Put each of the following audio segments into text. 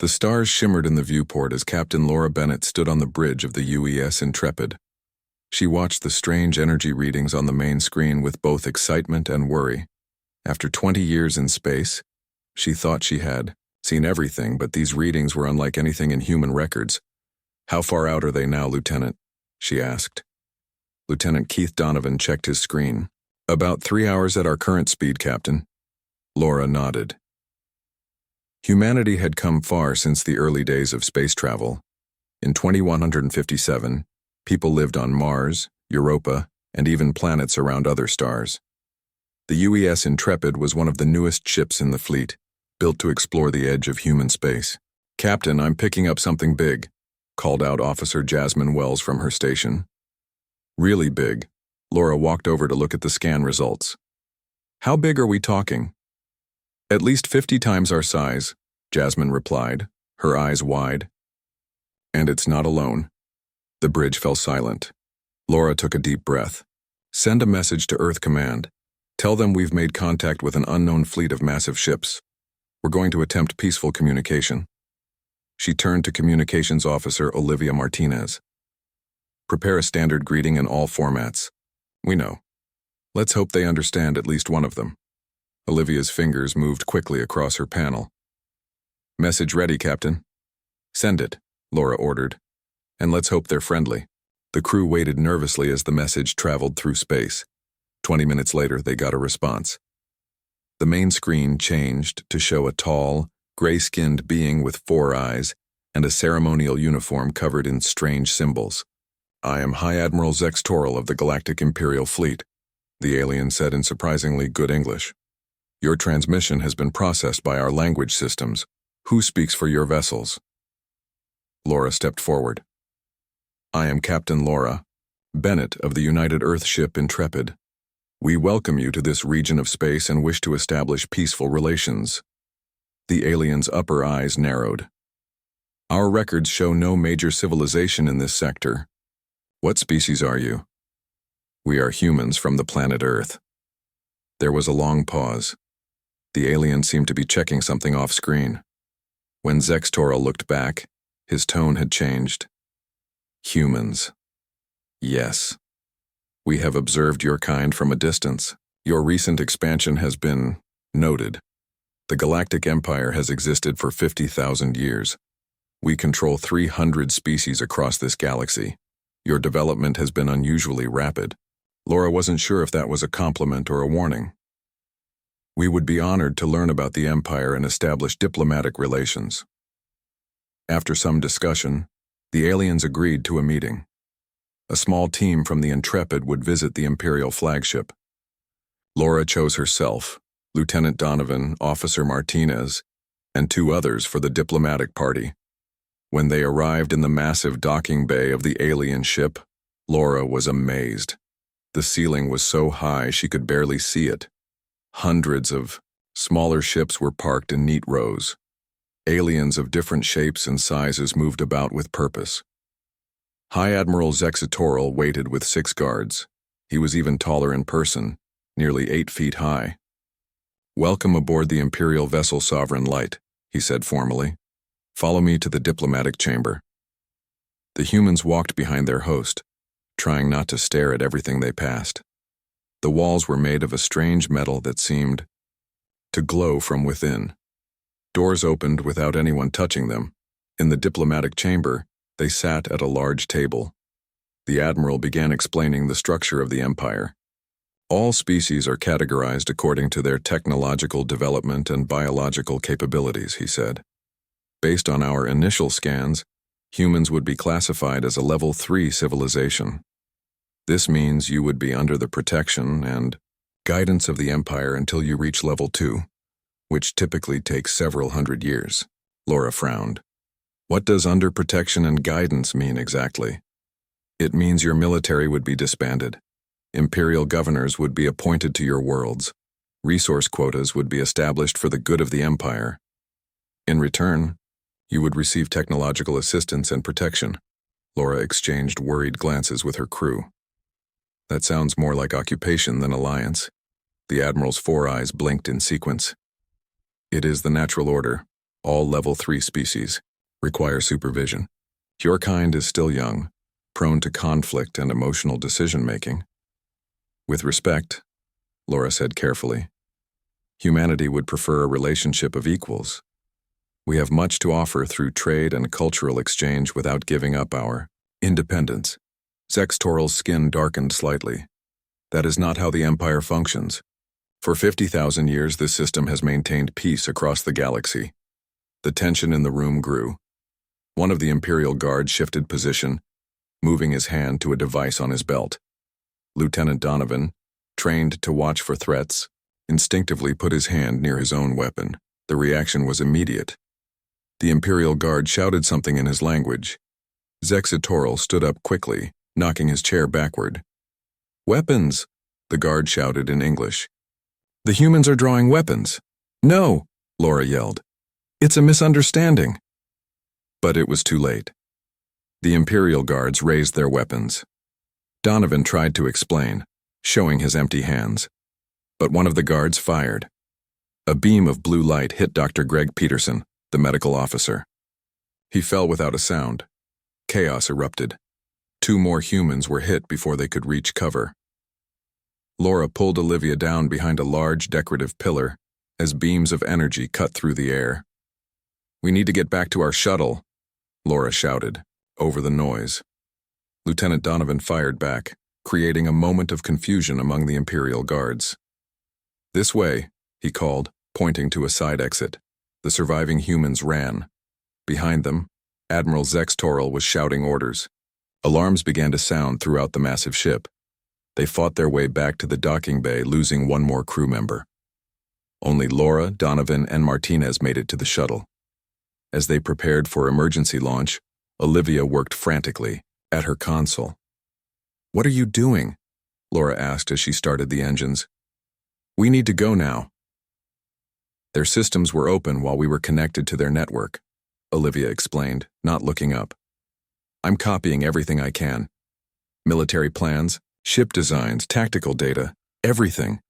The stars shimmered in the viewport as Captain Laura Bennett stood on the bridge of the UES Intrepid. She watched the strange energy readings on the main screen with both excitement and worry. After 20 years in space, she thought she had seen everything, but these readings were unlike anything in human records. "How far out are they now, Lieutenant?" she asked. Lieutenant Keith Donovan checked his screen. "About 3 hours at our current speed, Captain." Laura nodded. Humanity had come far since the early days of space travel. In 2157, people lived on Mars, Europa, and even planets around other stars. The UES Intrepid was one of the newest ships in the fleet, built to explore the edge of human space. "Captain, I'm picking up something big," called out Officer Jasmine Wells from her station. "Really big." Laura walked over to look at the scan results. "How big are we talking?" "At least 50 times our size," Jasmine replied, her eyes wide. "And it's not alone." The bridge fell silent. Laura took a deep breath. "Send a message to Earth Command. Tell them we've made contact with an unknown fleet of massive ships. We're going to attempt peaceful communication." She turned to Communications Officer Olivia Martinez. "Prepare a standard greeting in all formats. We know. Let's hope they understand at least one of them." Olivia's fingers moved quickly across her panel. "Message ready, Captain." "Send it," Laura ordered. "And let's hope they're friendly." The crew waited nervously as the message traveled through space. 20 minutes later, they got a response. The main screen changed to show a tall, gray-skinned being with 4 eyes and a ceremonial uniform covered in strange symbols. "I am High Admiral Zex Toral of the Galactic Imperial Fleet," the alien said in surprisingly good English. "Your transmission has been processed by our language systems. Who speaks for your vessels?" Laura stepped forward. "I am Captain Laura Bennett of the United Earth ship Intrepid. We welcome you to this region of space and wish to establish peaceful relations." The alien's upper eyes narrowed. "Our records show no major civilization in this sector. What species are you?" "We are humans from the planet Earth." There was a long pause. The alien seemed to be checking something off screen. When Zex Toral looked back, his tone had changed. "Humans. Yes. We have observed your kind from a distance. Your recent expansion has been noted. The Galactic Empire has existed for 50,000 years. We control 300 species across this galaxy. Your development has been unusually rapid." Laura wasn't sure if that was a compliment or a warning. "We would be honored to learn about the Empire and establish diplomatic relations." After some discussion, the aliens agreed to a meeting. A small team from the Intrepid would visit the Imperial flagship. Laura chose herself, Lieutenant Donovan, Officer Martinez, and 2 others for the diplomatic party. When they arrived in the massive docking bay of the alien ship, Laura was amazed. The ceiling was so high she could barely see it. Hundreds of smaller ships were parked in neat rows. Aliens of different shapes and sizes moved about with purpose. High Admiral Zex Toral waited with 6 guards. He was even taller in person, nearly 8 feet high. "Welcome aboard the Imperial vessel Sovereign Light," he said formally. "Follow me to the diplomatic chamber." The humans walked behind their host, trying not to stare at everything they passed. The walls were made of a strange metal that seemed to glow from within. Doors opened without anyone touching them. In the diplomatic chamber, they sat at a large table. The Admiral began explaining the structure of the Empire. "All species are categorized according to their technological development and biological capabilities," he said. "Based on our initial scans, humans would be classified as a Level 3 civilization. This means you would be under the protection and guidance of the Empire until you reach Level 2, which typically takes several hundred years." Laura frowned. "What does under protection and guidance mean exactly?" "It means your military would be disbanded. Imperial governors would be appointed to your worlds. Resource quotas would be established for the good of the Empire. In return, you would receive technological assistance and protection." Laura exchanged worried glances with her crew. "That sounds more like occupation than alliance." The Admiral's 4 eyes blinked in sequence. "It is the natural order. All level 3 species require supervision. Your kind is still young, prone to conflict and emotional decision-making. With respect, Laura said carefully, humanity would prefer a relationship of equals. We have much to offer through trade and cultural exchange without giving up our independence. Zextoral's skin darkened slightly. That is not how the Empire functions. For 50,000 years, this system has maintained peace across the galaxy. The tension in the room grew. One of the Imperial guards shifted position, moving his hand to a device on his belt. Lieutenant Donovan, trained to watch for threats, instinctively put his hand near his own weapon. The reaction was immediate. The Imperial guard shouted something in his language. Zexitoral stood up quickly, knocking his chair backward. "Weapons!" the guard shouted in English. "The humans are drawing weapons." "No!" Laura yelled. "It's a misunderstanding." But it was too late. The Imperial guards raised their weapons. Donovan tried to explain, showing his empty hands. But one of the guards fired. A beam of blue light hit Dr. Greg Peterson, the medical officer. He fell without a sound. Chaos erupted. 2 more humans were hit before they could reach cover. Laura pulled Olivia down behind a large decorative pillar as beams of energy cut through the air. "We need to get back to our shuttle," Laura shouted, over the noise. Lieutenant Donovan fired back, creating a moment of confusion among the Imperial guards. "This way," he called, pointing to a side exit. The surviving humans ran. Behind them, Admiral Zextoral was shouting orders. Alarms began to sound throughout the massive ship. They fought their way back to the docking bay, losing 1 more crew member. Only Laura, Donovan, and Martinez made it to the shuttle. As they prepared for emergency launch, Olivia worked frantically at her console. "What are you doing?" Laura asked as she started the engines. "We need to go now." "Their systems were open while we were connected to their network," Olivia explained, not looking up. "I'm copying everything I can. Military plans, ship designs, tactical data, everything."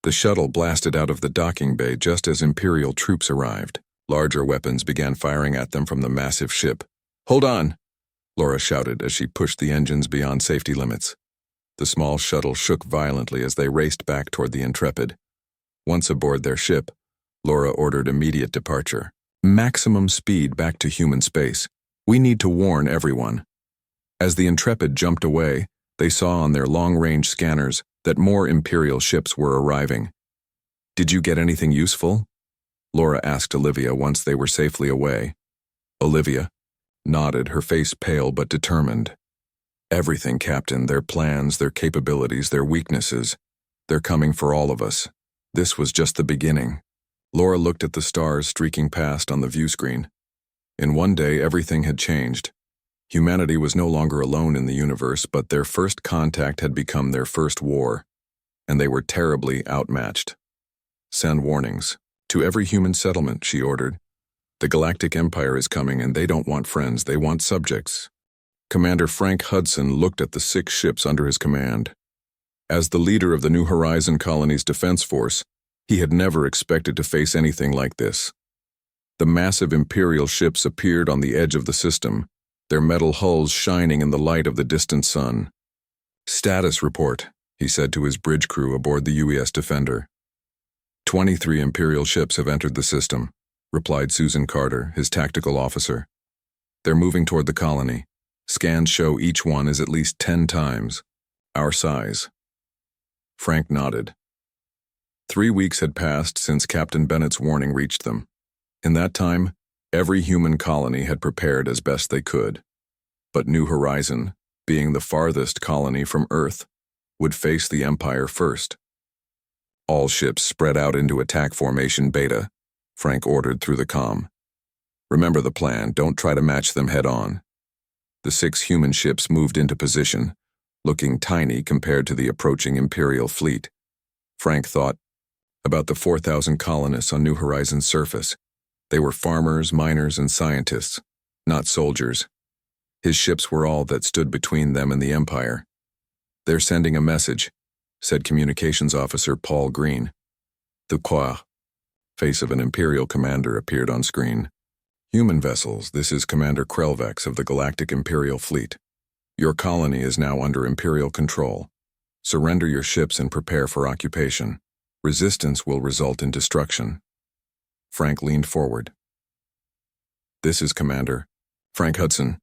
The shuttle blasted out of the docking bay just as Imperial troops arrived. Larger weapons began firing at them from the massive ship. "Hold on!" Laura shouted as she pushed the engines beyond safety limits. The small shuttle shook violently as they raced back toward the Intrepid. Once aboard their ship, Laura ordered immediate departure. "Maximum speed back to human space. We need to warn everyone." As the Intrepid jumped away, they saw on their long-range scanners that more Imperial ships were arriving. "Did you get anything useful?" Laura asked Olivia once they were safely away. Olivia nodded, her face pale but determined. "Everything, Captain, their plans, their capabilities, their weaknesses. They're coming for all of us. This was just the beginning." Laura looked at the stars streaking past on the view screen. In one day, everything had changed. Humanity was no longer alone in the universe, but their first contact had become their first war, and they were terribly outmatched. "Send warnings to every human settlement," she ordered. "The Galactic Empire is coming, and they don't want friends, they want subjects." Commander Frank Hudson looked at the 6 ships under his command. As the leader of the New Horizon Colony's defense force, he had never expected to face anything like this. The massive Imperial ships appeared on the edge of the system, their metal hulls shining in the light of the distant sun. "Status report," he said to his bridge crew aboard the UES Defender. 23 Imperial ships have entered the system," replied Susan Carter, his tactical officer. "They're moving toward the colony. Scans show each one is at least 10 times our size." Frank nodded. 3 weeks had passed since Captain Bennett's warning reached them. In that time, every human colony had prepared as best they could. But New Horizon, being the farthest colony from Earth, would face the Empire first. "All ships spread out into attack formation Beta," Frank ordered through the comm. "Remember the plan, don't try to match them head-on." The 6 human ships moved into position, looking tiny compared to the approaching Imperial fleet. Frank thought about the 4,000 colonists on New Horizon's surface. They were farmers, miners, and scientists, not soldiers. His ships were all that stood between them and the Empire. "They're sending a message," said Communications Officer Paul Green. "The quoi?" face of an Imperial commander appeared on screen. Human vessels, this is Commander Krelvex of the Galactic Imperial Fleet. Your colony is now under Imperial control. Surrender your ships and prepare for occupation. Resistance will result in destruction. Frank leaned forward. This is Commander Frank Hudson.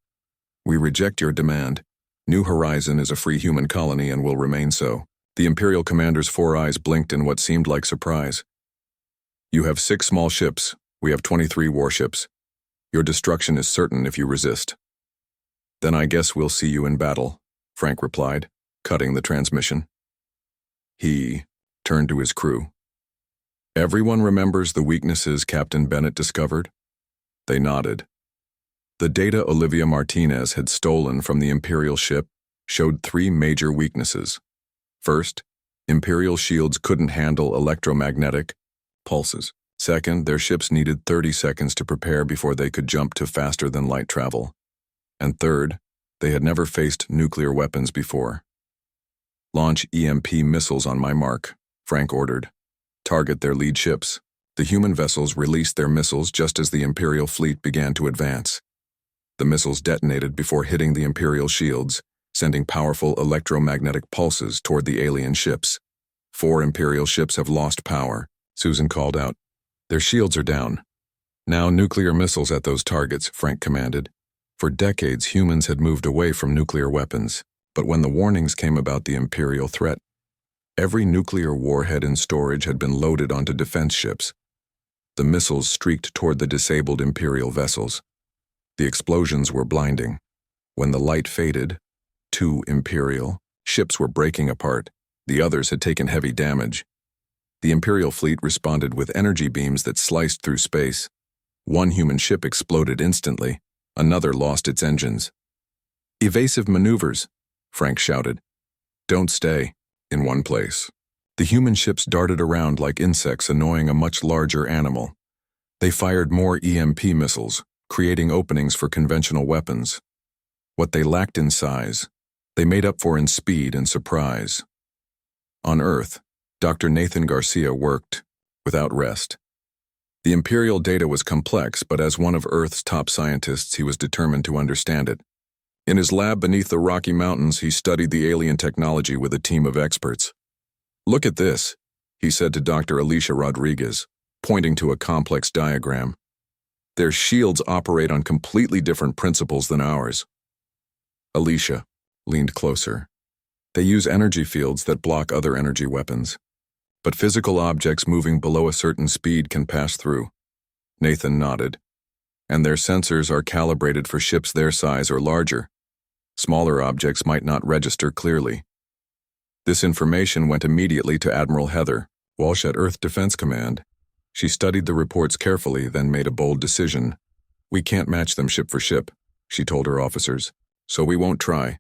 We reject your demand. New Horizon is a free human colony and will remain so. The Imperial commander's 4 eyes blinked in what seemed like surprise. You have 6 small ships. We have 23 warships. Your destruction is certain if you resist. Then I guess we'll see you in battle, Frank replied, cutting the transmission. He turned to his crew. Everyone remembers the weaknesses Captain Bennett discovered? They nodded. The data Olivia Martinez had stolen from the Imperial ship showed 3 major weaknesses. First, Imperial shields couldn't handle electromagnetic pulses. Second, their ships needed 30 seconds to prepare before they could jump to faster-than-light travel. And third, they had never faced nuclear weapons before. Launch EMP missiles on my mark, Frank ordered. Target their lead ships. The human vessels released their missiles just as the Imperial fleet began to advance. The missiles detonated before hitting the Imperial shields, sending powerful electromagnetic pulses toward the alien ships. 4 Imperial ships have lost power, Susan called out. Their shields are down. Now nuclear missiles at those targets, Frank commanded. For decades, humans had moved away from nuclear weapons, but when the warnings came about the Imperial threat, every nuclear warhead in storage had been loaded onto defense ships. The missiles streaked toward the disabled Imperial vessels. The explosions were blinding. When the light faded, 2 Imperial ships were breaking apart. The others had taken heavy damage. The Imperial fleet responded with energy beams that sliced through space. 1 human ship exploded instantly. Another lost its engines. Evasive maneuvers, Frank shouted. Don't stay in one place. The human ships darted around like insects annoying a much larger animal. They fired more EMP missiles, creating openings for conventional weapons. What they lacked in size, they made up for in speed and surprise. On Earth, Dr. Nathan Garcia worked without rest. The Imperial data was complex, but as one of Earth's top scientists, he was determined to understand it. In his lab beneath the Rocky Mountains, he studied the alien technology with a team of experts. Look at this, he said to Dr. Alicia Rodriguez, pointing to a complex diagram. Their shields operate on completely different principles than ours. Alicia leaned closer. They use energy fields that block other energy weapons. But physical objects moving below a certain speed can pass through. Nathan nodded. And their sensors are calibrated for ships their size or larger. Smaller objects might not register clearly. This information went immediately to Admiral Heather Walsh at Earth Defense Command. She studied the reports carefully, then made a bold decision. We can't match them ship for ship, she told her officers, so we won't try.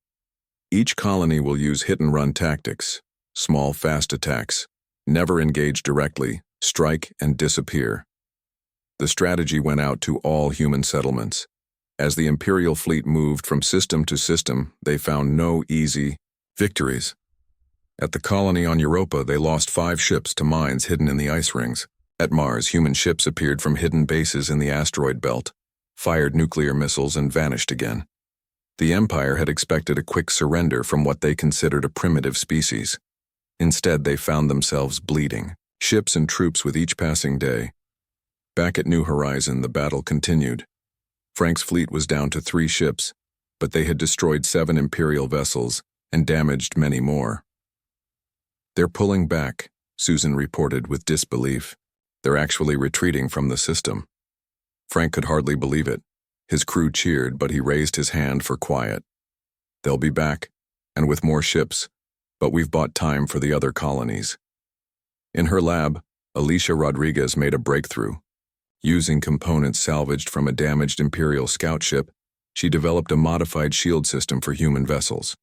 Each colony will use hit-and-run tactics, small, fast attacks. Never engage directly, strike and disappear. The strategy went out to all human settlements. As the Imperial fleet moved from system to system, they found no easy victories. At the colony on Europa, they lost 5 ships to mines hidden in the ice rings. At Mars, human ships appeared from hidden bases in the asteroid belt, fired nuclear missiles and vanished again. The Empire had expected a quick surrender from what they considered a primitive species. Instead, they found themselves bleeding, ships and troops with each passing day. Back at New Horizon, the battle continued. Frank's fleet was down to 3 ships, but they had destroyed 7 Imperial vessels and damaged many more. They're pulling back, Susan reported with disbelief. They're actually retreating from the system. Frank could hardly believe it. His crew cheered, but he raised his hand for quiet. They'll be back, and with more ships, but we've bought time for the other colonies. In her lab, Alicia Rodriguez made a breakthrough. Using components salvaged from a damaged Imperial scout ship, she developed a modified shield system for human vessels.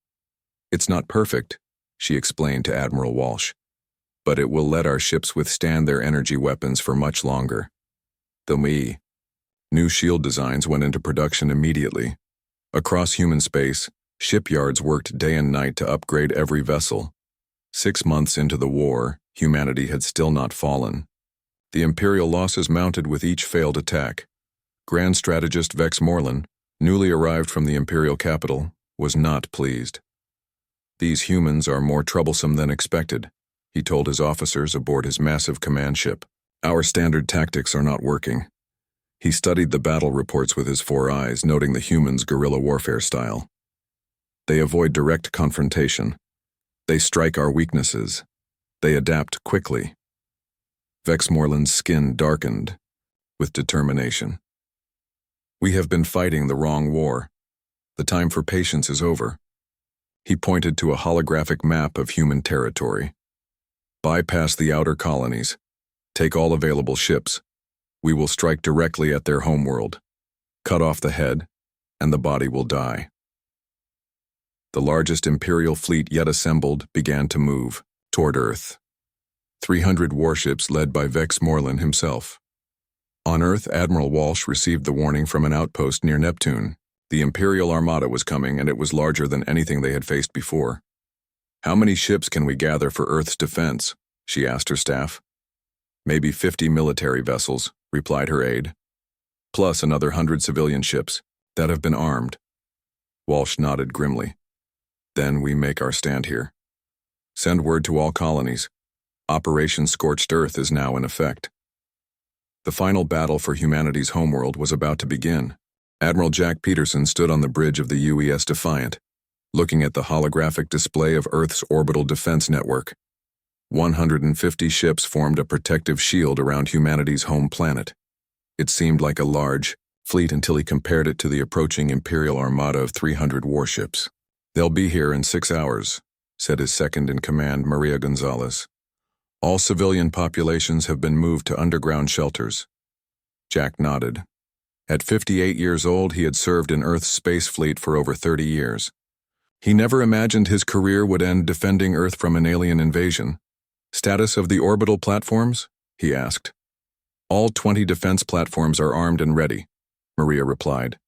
It's not perfect, she explained to Admiral Walsh, but it will let our ships withstand their energy weapons for much longer. New shield designs went into production immediately. Across human space, shipyards worked day and night to upgrade every vessel. 6 months into the war, humanity had still not fallen. The Imperial losses mounted with each failed attack. Grand Strategist Vex Morlan, newly arrived from the Imperial capital, was not pleased. "These humans are more troublesome than expected," he told his officers aboard his massive command ship. "Our standard tactics are not working." He studied the battle reports with his 4 eyes, noting the humans' guerrilla warfare style. "They avoid direct confrontation. They strike our weaknesses. They adapt quickly." Vex Morlan's skin darkened with determination. "We have been fighting the wrong war. The time for patience is over." He pointed to a holographic map of human territory. "Bypass the outer colonies. Take all available ships. We will strike directly at their homeworld. Cut off the head, and the body will die." The largest Imperial fleet yet assembled began to move toward Earth. 300 warships led by Vex Morlan himself. On Earth, Admiral Walsh received the warning from an outpost near Neptune. The Imperial Armada was coming, and it was larger than anything they had faced before. "How many ships can we gather for Earth's defense?" she asked her staff. "Maybe 50 military vessels," replied her aide. "Plus another 100 civilian ships that have been armed." Walsh nodded grimly. "Then we make our stand here. Send word to all colonies. Operation Scorched Earth is now in effect." The final battle for humanity's homeworld was about to begin. Admiral Jack Peterson stood on the bridge of the UES Defiant, looking at the holographic display of Earth's orbital defense network. 150 ships formed a protective shield around humanity's home planet. It seemed like a large fleet until he compared it to the approaching Imperial Armada of 300 warships. "They'll be here in 6 hours," said his second-in-command, Maria Gonzalez. "All civilian populations have been moved to underground shelters." Jack nodded. At 58 years old, he had served in Earth's space fleet for over 30 years. He never imagined his career would end defending Earth from an alien invasion. "Status of the orbital platforms?" he asked. "All 20 defense platforms are armed and ready," Maria replied.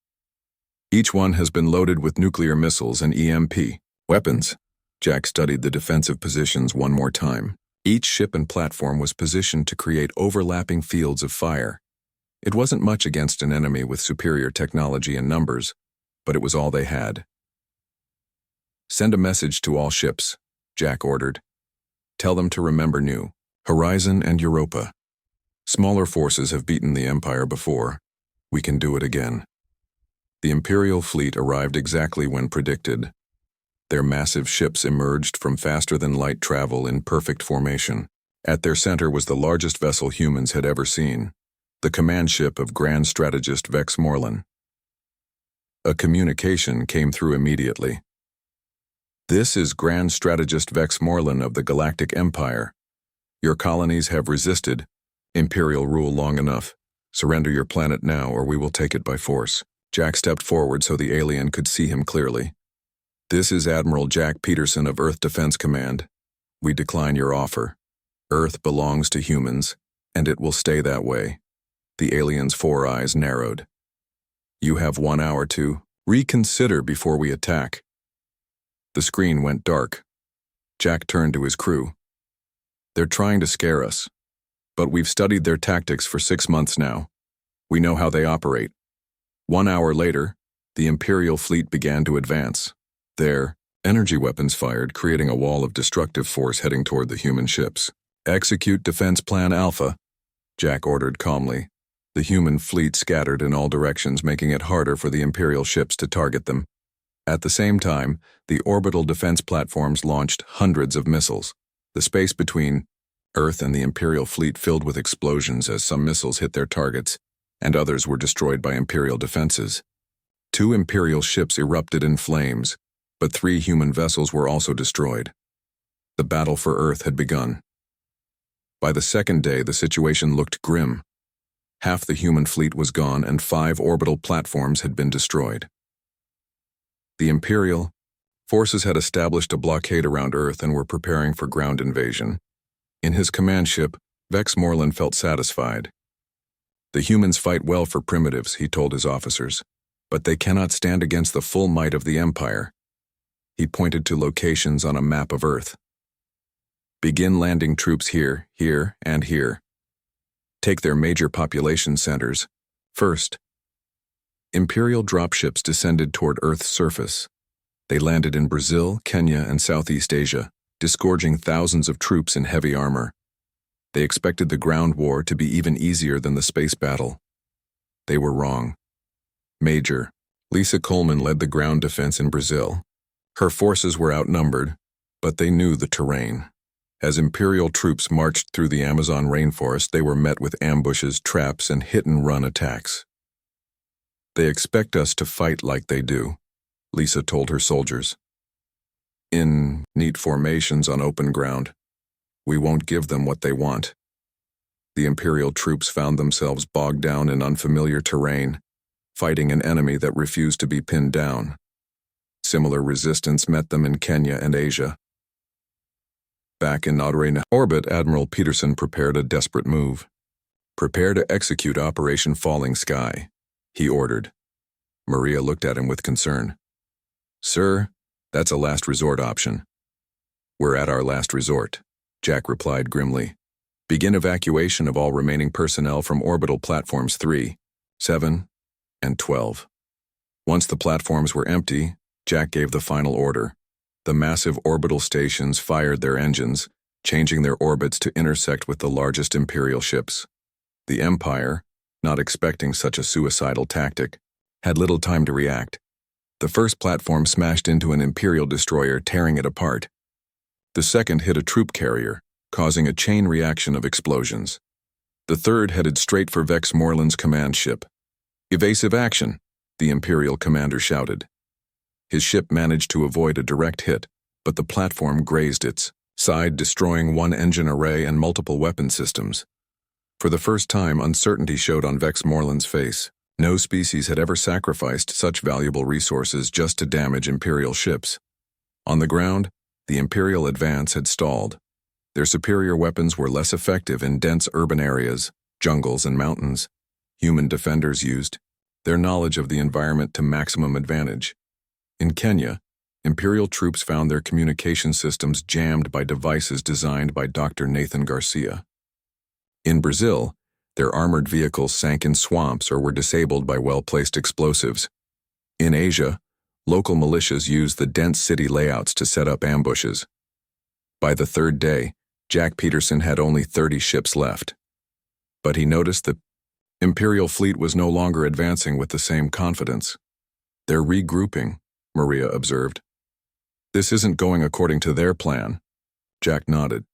"Each one has been loaded with nuclear missiles and EMP weapons." Jack studied the defensive positions one more time. Each ship and platform was positioned to create overlapping fields of fire. It wasn't much against an enemy with superior technology and numbers, but it was all they had. "Send a message to all ships," Jack ordered. "Tell them to remember New Horizon and Europa. Smaller forces have beaten the Empire before. We can do it again." The Imperial fleet arrived exactly when predicted. Their massive ships emerged from faster-than-light travel in perfect formation. At their center was the largest vessel humans had ever seen, the command ship of Grand Strategist Vex Morlan. A communication came through immediately. "This is Grand Strategist Vex Morlan of the Galactic Empire. Your colonies have resisted Imperial rule long enough. Surrender your planet now, or we will take it by force." Jack stepped forward so the alien could see him clearly. "This is Admiral Jack Peterson of Earth Defense Command. We decline your offer. Earth belongs to humans, and it will stay that way." The alien's 4 eyes narrowed. "You have 1 hour to reconsider before we attack." The screen went dark. Jack turned to his crew. "They're trying to scare us, but we've studied their tactics for 6 months now. We know how they operate." 1 hour later, the Imperial fleet began to advance. Their energy weapons fired, creating a wall of destructive force heading toward the human ships. "Execute Defense Plan Alpha," Jack ordered calmly. The human fleet scattered in all directions, making it harder for the Imperial ships to target them. At the same time, the orbital defense platforms launched hundreds of missiles. The space between Earth and the Imperial fleet filled with explosions as some missiles hit their targets, and others were destroyed by Imperial defenses. 2 Imperial ships erupted in flames, but 3 human vessels were also destroyed. The battle for Earth had begun. By the second day, the situation looked grim. Half the human fleet was gone, and 5 orbital platforms had been destroyed. The Imperial forces had established a blockade around Earth and were preparing for ground invasion. In his command ship, Vex Morlan felt satisfied. "The humans fight well for primitives," he told his officers, "but they cannot stand against the full might of the Empire." He pointed to locations on a map of Earth. "Begin landing troops here, here, and here." take their major population centers. First, Imperial dropships descended toward Earth's surface. They landed in Brazil, Kenya, and Southeast Asia, disgorging thousands of troops in heavy armor. They expected the ground war to be even easier than the space battle. They were wrong. Major Lisa Coleman led the ground defense in Brazil. Her forces were outnumbered, but they knew the terrain. As Imperial troops marched through the Amazon rainforest, they were met with ambushes, traps, and hit-and-run attacks. They expect us to fight like they do, Lisa told her soldiers. In neat formations on open ground. We won't give them what they want. The Imperial troops found themselves bogged down in unfamiliar terrain, fighting an enemy that refused to be pinned down. Similar resistance met them in Kenya and Asia. Back in Narration orbit, Admiral Peterson prepared a desperate move. Prepare to execute Operation Falling Sky, he ordered. Maria looked at him with concern. Sir, that's a last resort option. We're at our last resort, Jack replied grimly. Begin evacuation of all remaining personnel from orbital platforms 3, 7, and 12. Once the platforms were empty, Jack gave the final order. The massive orbital stations fired their engines, changing their orbits to intersect with the largest Imperial ships. The Empire, not expecting such a suicidal tactic, had little time to react. The first platform smashed into an Imperial destroyer, tearing it apart. The second hit a troop carrier, causing a chain reaction of explosions. The third headed straight for Vex Morland's command ship. Evasive action, the Imperial commander shouted. His ship managed to avoid a direct hit, but the platform grazed its side, destroying one engine array and multiple weapon systems. For the first time, uncertainty showed on Vex Morland's face. No species had ever sacrificed such valuable resources just to damage Imperial ships. On the ground, the Imperial advance had stalled. Their superior weapons were less effective in dense urban areas, jungles, and mountains. Human defenders used their knowledge of the environment to maximum advantage. In Kenya, Imperial troops found their communication systems jammed by devices designed by Dr. Nathan Garcia. In Brazil, their armored vehicles sank in swamps or were disabled by well-placed explosives. In Asia, local militias used the dense city layouts to set up ambushes. By the third day, Jack Peterson had only 30 ships left. But he noticed the Imperial fleet was no longer advancing with the same confidence. They're regrouping, Maria observed. This isn't going according to their plan. Jack nodded.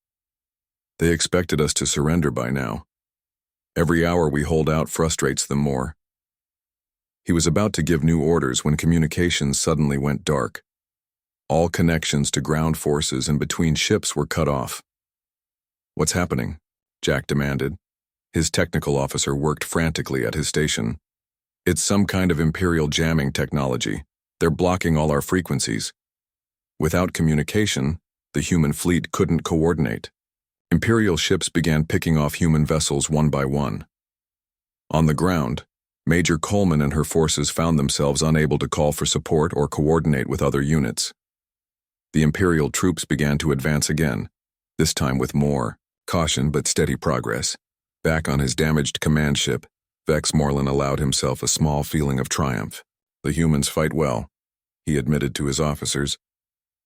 They expected us to surrender by now. Every hour we hold out frustrates them more. He was about to give new orders when communications suddenly went dark. All connections to ground forces and between ships were cut off. What's happening? Jack demanded. His technical officer worked frantically at his station. It's some kind of Imperial jamming technology. They're blocking all our frequencies. Without communication, the human fleet couldn't coordinate. Imperial ships began picking off human vessels one by one. On the ground, Major Coleman and her forces found themselves unable to call for support or coordinate with other units. The Imperial troops began to advance again, this time with more caution but steady progress. Back on his damaged command ship, Vex Morland allowed himself a small feeling of triumph. The humans fight well, he admitted to his officers,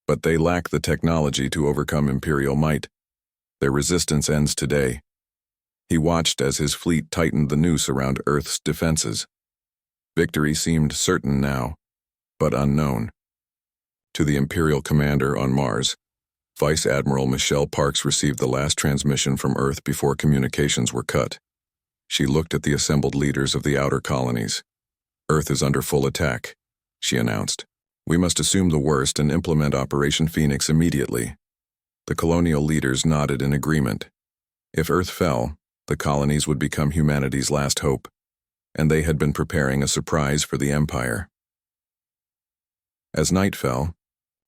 but they lack the technology to overcome Imperial might. Their resistance ends today. He watched as his fleet tightened the noose around Earth's defenses. Victory seemed certain now, but unknown. To the Imperial commander on Mars, Vice Admiral Michelle Parks received the last transmission from Earth before communications were cut. She looked at the assembled leaders of the outer colonies. Earth is under full attack, she announced. We must assume the worst and implement Operation Phoenix immediately. The colonial leaders nodded in agreement. If Earth fell, the colonies would become humanity's last hope, and they had been preparing a surprise for the Empire. As night fell,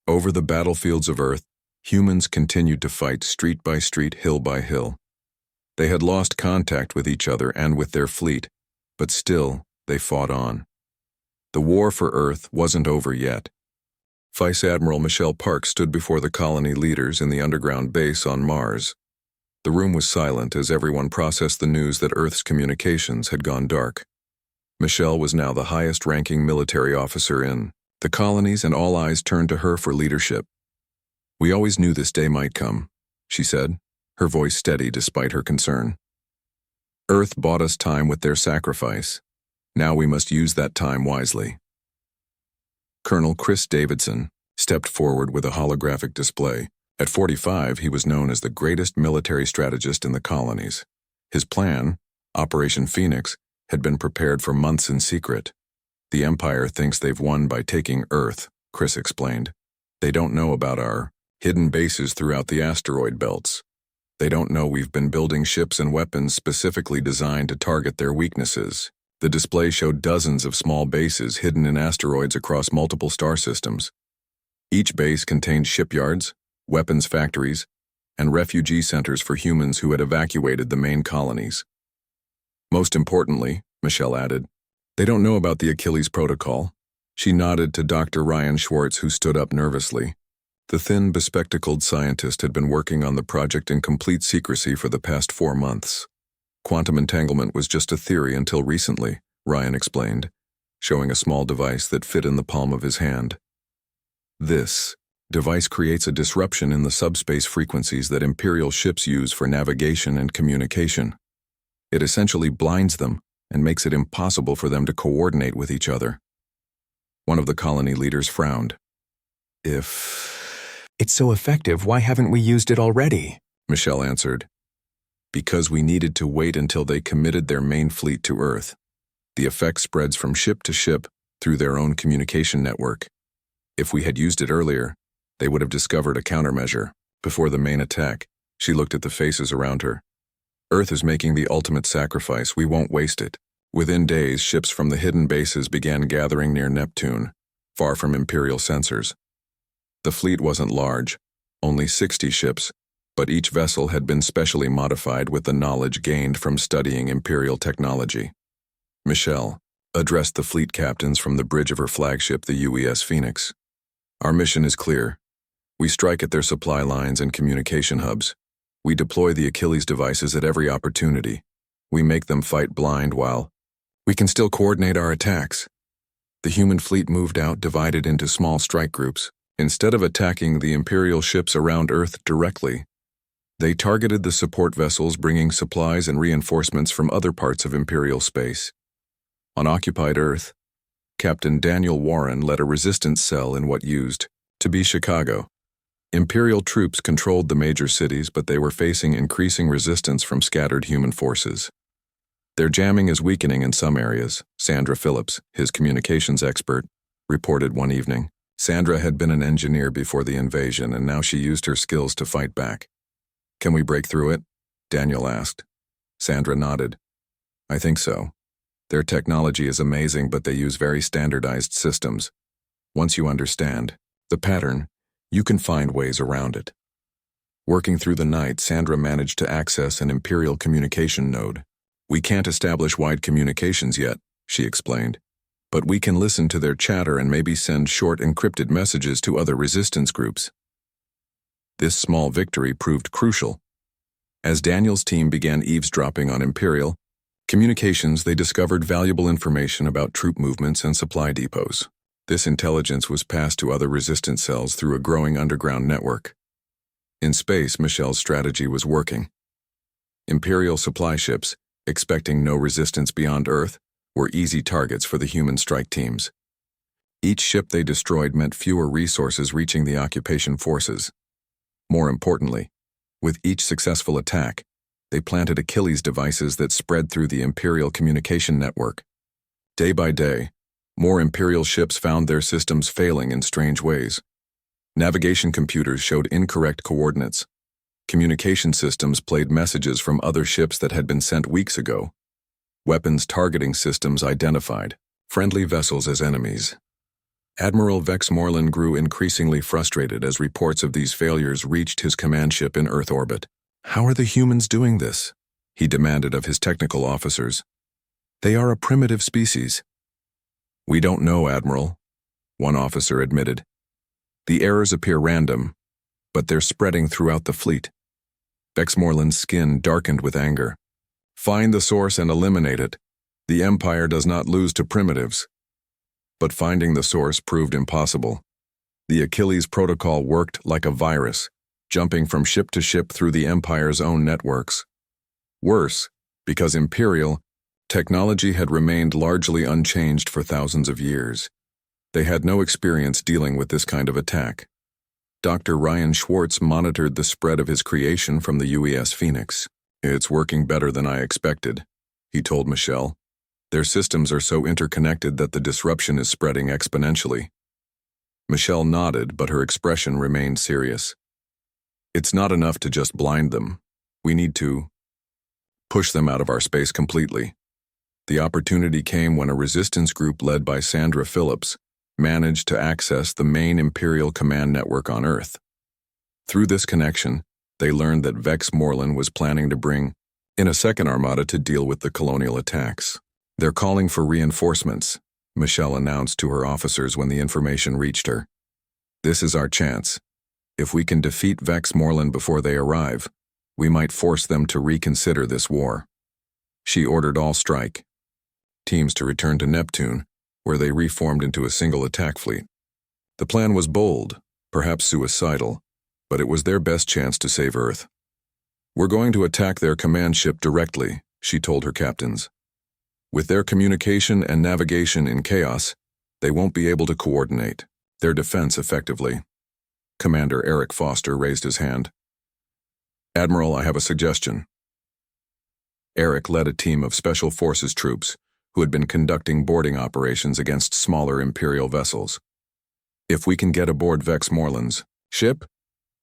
over the battlefields of Earth, humans continued to fight street by street, hill by hill. They had lost contact with each other and with their fleet, but still they fought on. The war for Earth wasn't over yet. Vice Admiral Michelle Parks stood before the colony leaders in the underground base on Mars. The room was silent as everyone processed the news that Earth's communications had gone dark. Michelle was now the highest-ranking military officer in the colonies, and all eyes turned to her for leadership. "We always knew this day might come," she said, her voice steady despite her concern. "Earth bought us time with their sacrifice. Now we must use that time wisely." Colonel Chris Davidson stepped forward with a holographic display. At 45, he was known as the greatest military strategist in the colonies. His plan, Operation Phoenix, had been prepared for months in secret. "The Empire thinks they've won by taking Earth," Chris explained. "They don't know about our hidden bases throughout the asteroid belts. They don't know we've been building ships and weapons specifically designed to target their weaknesses." The display showed dozens of small bases hidden in asteroids across multiple star systems. Each base contained shipyards, weapons factories, and refugee centers for humans who had evacuated the main colonies. "Most importantly," Michelle added, "they don't know about the Achilles Protocol." She nodded to Dr. Ryan Schwartz, who stood up nervously. The thin, bespectacled scientist had been working on the project in complete secrecy for the past 4 months. "Quantum entanglement was just a theory until recently," Ryan explained, showing a small device that fit in the palm of his hand. "This device creates a disruption in the subspace frequencies that Imperial ships use for navigation and communication. It essentially blinds them and makes it impossible for them to coordinate with each other." One of the colony leaders frowned. "If it's so effective, why haven't we used it already?" Michelle answered. "Because we needed to wait until they committed their main fleet to Earth. The effect spreads from ship to ship through their own communication network. If we had used it earlier, they would have discovered a countermeasure. Before the main attack, she looked at the faces around her. Earth is making the ultimate sacrifice. We won't waste it." Within days, ships from the hidden bases began gathering near Neptune, far from Imperial sensors. The fleet wasn't large, only 60 ships, but each vessel had been specially modified with the knowledge gained from studying Imperial technology. Michelle addressed the fleet captains from the bridge of her flagship, the UES Phoenix. "Our mission is clear. We strike at their supply lines and communication hubs. We deploy the Achilles devices at every opportunity. We make them fight blind while we can still coordinate our attacks." The human fleet moved out, divided into small strike groups. Instead of attacking the Imperial ships around Earth directly, they targeted the support vessels bringing supplies and reinforcements from other parts of Imperial space. On occupied Earth, Captain Daniel Warren led a resistance cell in what used to be Chicago. Imperial troops controlled the major cities, but they were facing increasing resistance from scattered human forces. "Their jamming is weakening in some areas," Sandra Phillips, his communications expert, reported one evening. Sandra had been an engineer before the invasion, and now she used her skills to fight back. "Can we break through it?" Daniel asked. Sandra nodded. "I think so. Their technology is amazing, but they use very standardized systems. Once you understand the pattern, you can find ways around it." Working through the night, Sandra managed to access an Imperial communication node. "We can't establish wide communications yet," she explained, "but we can listen to their chatter and maybe send short encrypted messages to other resistance groups." This small victory proved crucial. As Daniel's team began eavesdropping on Imperial communications, they discovered valuable information about troop movements and supply depots. This intelligence was passed to other resistance cells through a growing underground network. In space, Michelle's strategy was working. Imperial supply ships, expecting no resistance beyond Earth, were easy targets for the human strike teams. Each ship they destroyed meant fewer resources reaching the occupation forces. More importantly, with each successful attack, they planted Achilles devices that spread through the Imperial communication network. Day by day, more Imperial ships found their systems failing in strange ways. Navigation computers showed incorrect coordinates. Communication systems played messages from other ships that had been sent weeks ago. Weapons targeting systems identified friendly vessels as enemies. Admiral Vex Moreland grew increasingly frustrated as reports of these failures reached his command ship in Earth orbit. "How are the humans doing this?" he demanded of his technical officers. "They are a primitive species." "We don't know, Admiral," one officer admitted. "The errors appear random, but they're spreading throughout the fleet. Vexmorland's skin darkened with anger. Find the source and eliminate it. The Empire does not lose to primitives. But finding the source proved impossible. The Achilles protocol worked like a virus, jumping from ship to ship through the Empire's own networks. Worse, because Imperial technology had remained largely unchanged for thousands of years. They had no experience dealing with this kind of attack. Dr. Ryan Schwartz monitored the spread of his creation from the UES Phoenix. It's working better than I expected, he told Michelle. Their systems are so interconnected that the disruption is spreading exponentially. Michelle nodded, but her expression remained serious. It's not enough to just blind them. We need to push them out of our space completely. The opportunity came when a resistance group led by Sandra Phillips managed to access the main Imperial command network on Earth. Through this connection, they learned that Vexmorland was planning to bring in a second armada to deal with the colonial attacks. They're calling for reinforcements, Michelle announced to her officers when the information reached her. This is our chance. If we can defeat Vexmorland before they arrive, we might force them to reconsider this war. She ordered all strike teams to return to Neptune, where they reformed into a single attack fleet. The plan was bold, perhaps suicidal, but it was their best chance to save Earth. We're going to attack their command ship directly, she told her captains. With their communication and navigation in chaos, they won't be able to coordinate their defense effectively. Commander Eric Foster raised his hand. Admiral, I have a suggestion. Eric led a team of Special Forces troops who had been conducting boarding operations against smaller Imperial vessels. If we can get aboard Vexmorland's ship,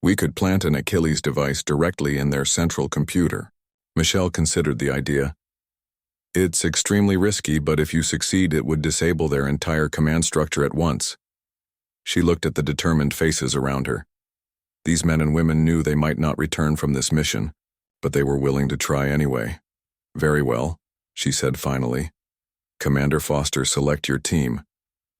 we could plant an Achilles device directly in their central computer. Michelle considered the idea. It's extremely risky, but if you succeed, it would disable their entire command structure at once. She looked at the determined faces around her. These men and women knew they might not return from this mission, but they were willing to try anyway. Very well, she said finally. Commander Foster, select your team.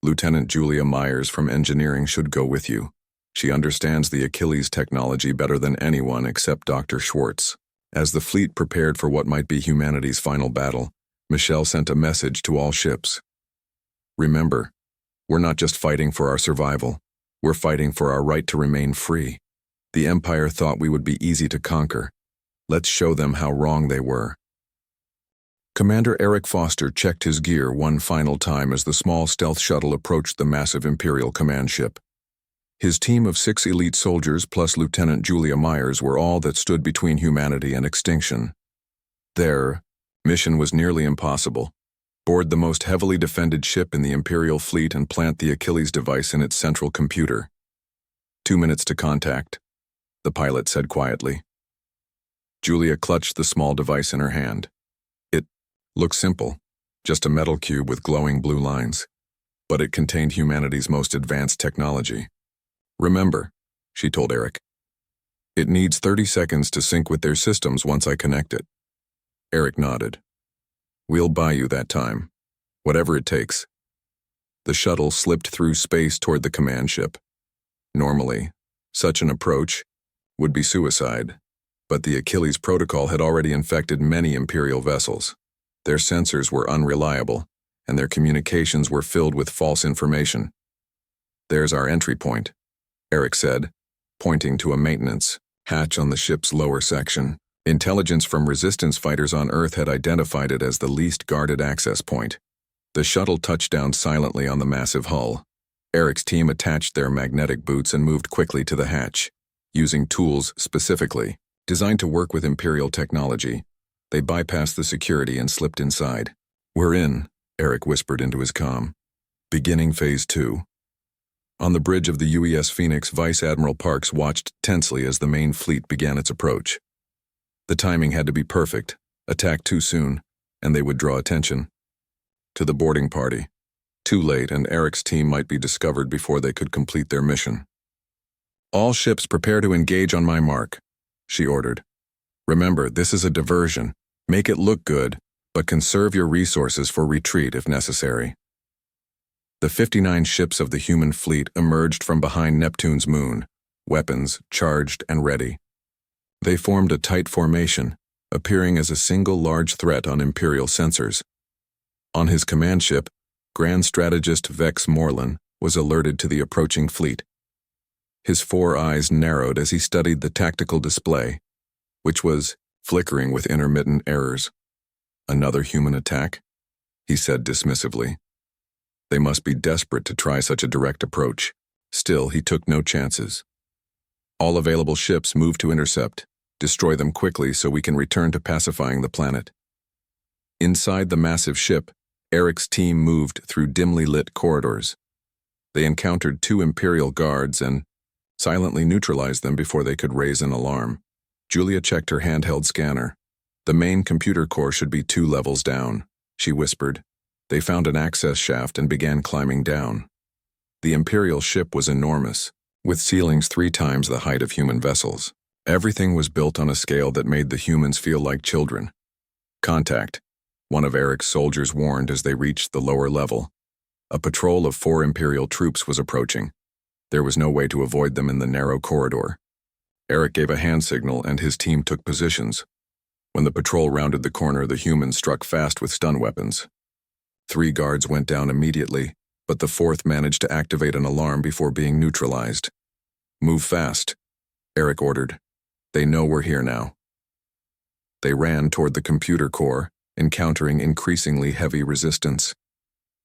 Lieutenant Julia Myers from Engineering should go with you. She understands the Achilles technology better than anyone except Dr. Schwartz. As the fleet prepared for what might be humanity's final battle, Michelle sent a message to all ships. Remember, we're not just fighting for our survival. We're fighting for our right to remain free. The Empire thought we would be easy to conquer. Let's show them how wrong they were. Commander Eric Foster checked his gear one final time as the small stealth shuttle approached the massive Imperial command ship. His team of 6 elite soldiers plus Lieutenant Julia Myers were all that stood between humanity and extinction. Their mission was nearly impossible. Board the most heavily defended ship in the Imperial fleet and plant the Achilles device in its central computer. 2 minutes to contact, the pilot said quietly. Julia clutched the small device in her hand. It looked simple, just a metal cube with glowing blue lines, but it contained humanity's most advanced technology. Remember, she told Eric, it needs 30 seconds to sync with their systems once I connect it. Eric nodded. We'll buy you that time, whatever it takes. The shuttle slipped through space toward the command ship. Normally, such an approach would be suicide, but the Achilles protocol had already infected many Imperial vessels. Their sensors were unreliable, and their communications were filled with false information. There's our entry point, Eric said, pointing to a maintenance hatch on the ship's lower section. Intelligence from resistance fighters on Earth had identified it as the least guarded access point. The shuttle touched down silently on the massive hull. Eric's team attached their magnetic boots and moved quickly to the hatch. Using tools specifically designed to work with Imperial technology, they bypassed the security and slipped inside. We're in, Eric whispered into his comm. Beginning Phase 2. On the bridge of the UES Phoenix, Vice Admiral Parks watched tensely as the main fleet began its approach. The timing had to be perfect, attack too soon, and they would draw attention. To the boarding party. Too late, and Eric's team might be discovered before they could complete their mission. All ships prepare to engage on my mark, she ordered. Remember, this is a diversion. Make it look good, but conserve your resources for retreat if necessary. The 59 ships of the human fleet emerged from behind Neptune's moon, weapons charged and ready. They formed a tight formation, appearing as a single large threat on Imperial sensors. On his command ship, Grand Strategist Vex Morlan was alerted to the approaching fleet. His 4 eyes narrowed as he studied the tactical display, which was flickering with intermittent errors. Another human attack? He said dismissively. They must be desperate to try such a direct approach. Still, he took no chances. All available ships move to intercept. Destroy them quickly so we can return to pacifying the planet. Inside the massive ship, Eric's team moved through dimly lit corridors. They encountered 2 Imperial guards and silently neutralized them before they could raise an alarm. Julia checked her handheld scanner. The main computer core should be 2 levels down, she whispered. They found an access shaft and began climbing down. The Imperial ship was enormous, with ceilings 3 times the height of human vessels. Everything was built on a scale that made the humans feel like children. Contact, one of Eric's soldiers warned as they reached the lower level. A patrol of 4 Imperial troops was approaching. There was no way to avoid them in the narrow corridor. Eric gave a hand signal and his team took positions. When the patrol rounded the corner, the humans struck fast with stun weapons. 3 guards went down immediately, but the 4th managed to activate an alarm before being neutralized. Move fast, Eric ordered. They know we're here now. They ran toward the computer core, encountering increasingly heavy resistance.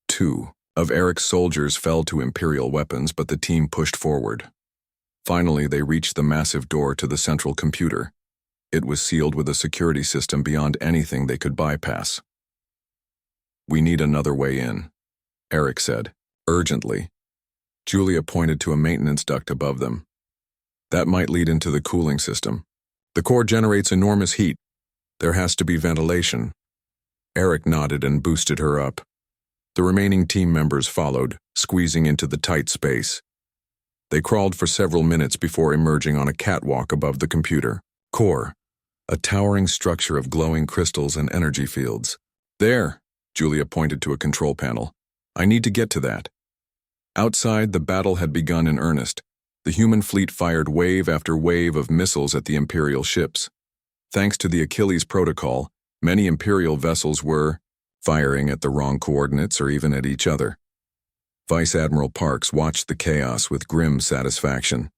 2 of Eric's soldiers fell to Imperial weapons, but the team pushed forward. Finally, they reached the massive door to the central computer. It was sealed with a security system beyond anything they could bypass. We need another way in, Eric said, urgently. Julia pointed to a maintenance duct above them. That might lead into the cooling system. The core generates enormous heat. There has to be ventilation. Eric nodded and boosted her up. The remaining team members followed, squeezing into the tight space. They crawled for several minutes before emerging on a catwalk above the computer core, a towering structure of glowing crystals and energy fields. There, Julia pointed to a control panel. I need to get to that. Outside, the battle had begun in earnest. The human fleet fired wave after wave of missiles at the Imperial ships. Thanks to the Achilles Protocol, many Imperial vessels were firing at the wrong coordinates or even at each other. Vice Admiral Parks watched the chaos with grim satisfaction.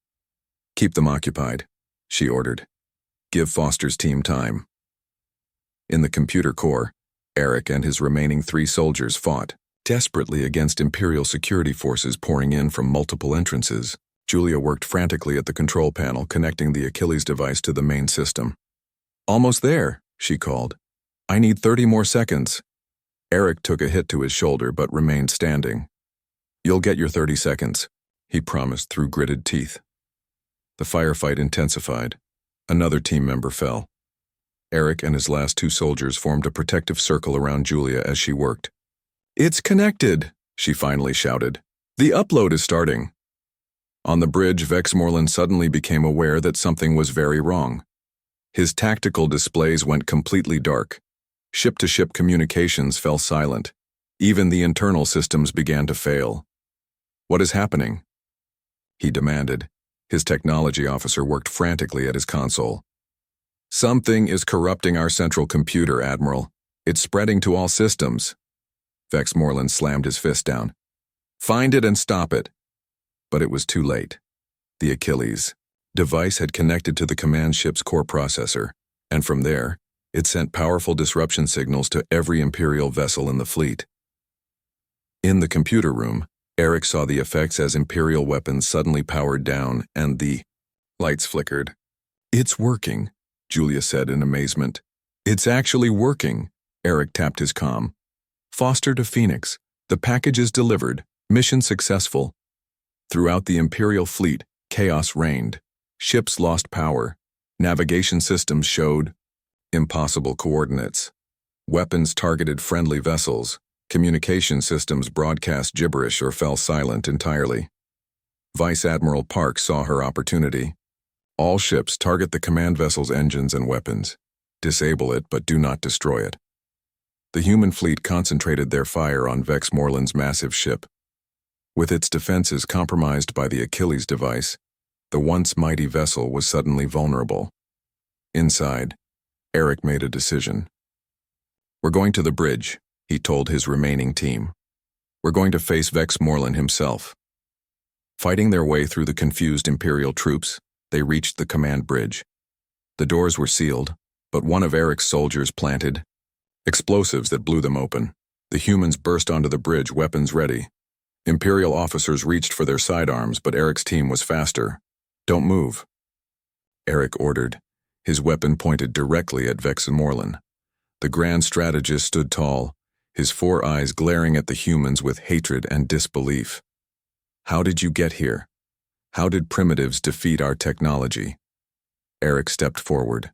Keep them occupied, she ordered. Give Foster's team time. In the computer core, Eric and his remaining 3 soldiers fought desperately against Imperial security forces pouring in from multiple entrances. Julia worked frantically at the control panel, connecting the Achilles device to the main system. Almost there, she called. I need 30 more seconds. Eric took a hit to his shoulder but remained standing. You'll get your 30 seconds, he promised through gritted teeth. The firefight intensified. Another team member fell. Eric and his last 2 soldiers formed a protective circle around Julia as she worked. It's connected, she finally shouted. The upload is starting. On the bridge, Vex Morlan suddenly became aware that something was very wrong. His tactical displays went completely dark. Ship-to-ship communications fell silent. Even the internal systems began to fail. What is happening? He demanded. His technology officer worked frantically at his console. Something is corrupting our central computer, Admiral. It's spreading to all systems. Vex Morlan slammed his fist down. Find it and stop it. But it was too late. The Achilles device had connected to the command ship's core processor, and from there, it sent powerful disruption signals to every Imperial vessel in the fleet. In the computer room, Eric saw the effects as Imperial weapons suddenly powered down and the lights flickered. It's working, Julia said in amazement. It's actually working, Eric tapped his comm. Foster to Phoenix. The package is delivered. Mission successful. Throughout the Imperial fleet, chaos reigned. Ships lost power. Navigation systems showed impossible coordinates. Weapons targeted friendly vessels. Communication systems broadcast gibberish or fell silent entirely. Vice Admiral Park saw her opportunity. All ships target the command vessel's engines and weapons. Disable it, but do not destroy it. The human fleet concentrated their fire on Vex Morlan's massive ship. With its defenses compromised by the Achilles device, the once mighty vessel was suddenly vulnerable. Inside, Eric made a decision. "We're going to the bridge," he told his remaining team. "We're going to face Vex Morlan himself." Fighting their way through the confused Imperial troops, they reached the command bridge. The doors were sealed, but one of Eric's soldiers planted explosives that blew them open. The humans burst onto the bridge, weapons ready. Imperial officers reached for their sidearms, but Eric's team was faster. "Don't move," Eric ordered, his weapon pointed directly at Vex Morlan. The Grand Strategist stood tall, his 4 eyes glaring at the humans with hatred and disbelief. "How did you get here? How did primitives defeat our technology?" Eric stepped forward.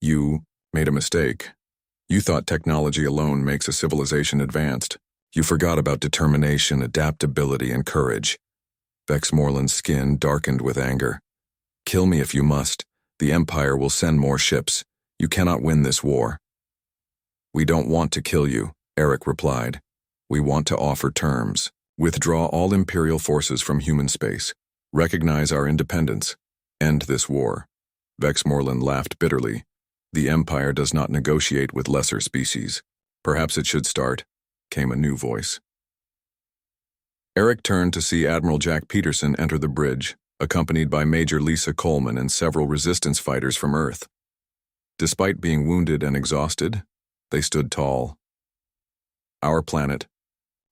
"You made a mistake. You thought technology alone makes a civilization advanced. You forgot about determination, adaptability, and courage." Vex Morlan's skin darkened with anger. "Kill me if you must. The Empire will send more ships. You cannot win this war." "We don't want to kill you," Eric replied. "We want to offer terms. Withdraw all Imperial forces from human space. Recognize our independence. End this war." Vex Morlan laughed bitterly. "The Empire does not negotiate with lesser species. Perhaps it should start," came a new voice. Eric turned to see Admiral Jack Peterson enter the bridge, accompanied by Major Lisa Coleman and several resistance fighters from Earth. Despite being wounded and exhausted, they stood tall. "Our planet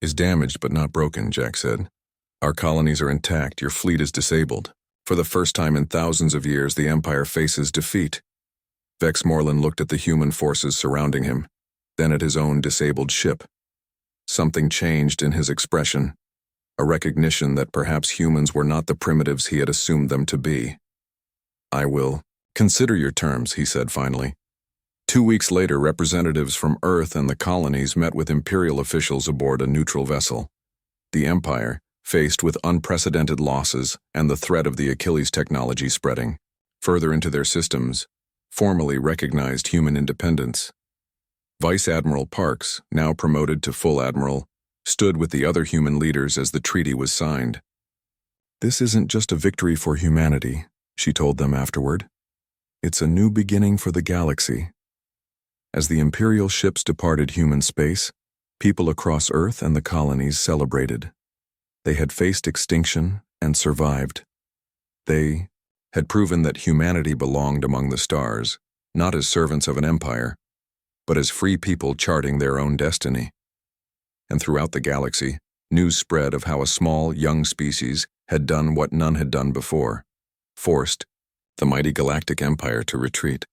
is damaged but not broken," Jack said. "Our colonies are intact, your fleet is disabled. For the first time in thousands of years, the Empire faces defeat." Vex Morlan looked at the human forces surrounding him, then at his own disabled ship. Something changed in his expression, a recognition that perhaps humans were not the primitives he had assumed them to be. "I will consider your terms," he said finally. 2 weeks later, representatives from Earth and the colonies met with Imperial officials aboard a neutral vessel. The Empire, faced with unprecedented losses and the threat of the Achilles technology spreading further into their systems, formally recognized human independence. Vice Admiral Parks, now promoted to full admiral, stood with the other human leaders as the treaty was signed. "This isn't just a victory for humanity," she told them afterward. "It's a new beginning for the galaxy." As the Imperial ships departed human space, people across Earth and the colonies celebrated. They had faced extinction and survived. They had proven that humanity belonged among the stars, not as servants of an empire, but as free people charting their own destiny. And throughout the galaxy, news spread of how a small, young species had done what none had done before, forced the mighty Galactic Empire to retreat.